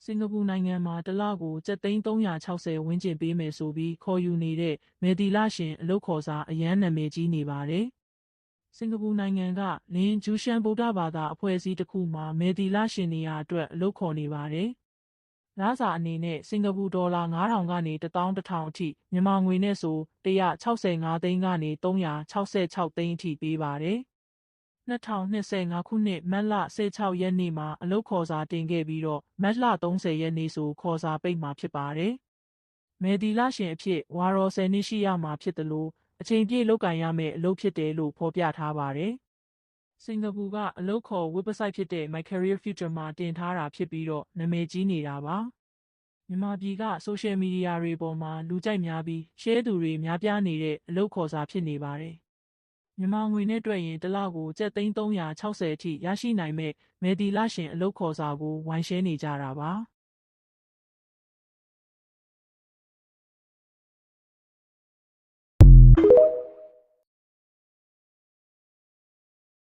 စင်ကာပူနိုင်ငံမှာတစ်လကိုကျပ်သိန်း360ဝန်းကျင်ပေးမယ်ဆိုပြီးခေါ်ယူနေတဲ့မယ်တီလရှင်အလုပ်ခေါ်စာအရန်နာမည်ကြီးနေပါတယ်။စင်ကာပူနိုင်ငံကလင်းဂျူရှန်ဗုဒ္ဓဘာသာအဖွဲ့အစည်းတစ်ခုမှာမယ်တီလရှင်နေရာအတွက်အလုပ်ခေါ်နေပါတယ်။လစာအနေနဲ့စင်ကာပူဒေါ်လာ9000ကနေ11000အထိမြန်မာငွေနဲ့ဆို165သိန်းကနေ366သိန်းအထိပေးပါတယ်။2025ခုနှစ်မတ်လ16ရက်နေ့မှာအလုပ်ခေါ်စာတင်ခဲ့ပြီးတော့မတ်လ30ရက်နေ့ဆိုခေါ်စာပိတ်မှာဖြစ်ပါတယ်။မယ်တီလရှင်အဖြစ်ဝါရော10နှစ်ရှိရမှာဖြစ်တယ်လို့အချိန်ပြည့်လုပ်ကင်ရမယ့်အလုပ်ဖြစ်တယ်လို့ဖော်ပြထားပါတယ်။စင်ကာပူကအလုပ်ခေါ် website ဖြစ်တဲ့ My Career Future မှာတင်ထားတာဖြစ်ပြီးတော့နာမည်ကြီးနေတာပါ။မြန်မာပြည်ကဆိုရှယ်မီဒီယာတွေပေါ်မှာလူကြိုက်များပြီးရှဲသူတွေများပြားနေတဲ့အလုပ်ခေါ်စာဖြစ်နေပါတယ်။မြန်မာငွေနဲ့တွက်ရင်တစ်လကိုကျပ်သိန်း360အထိရရှိနိုင်မဲ့မယ်တီလရှင်အလုပ်ခေါ်စာကိုဝိုင်းရှဲနေကြတာပါ။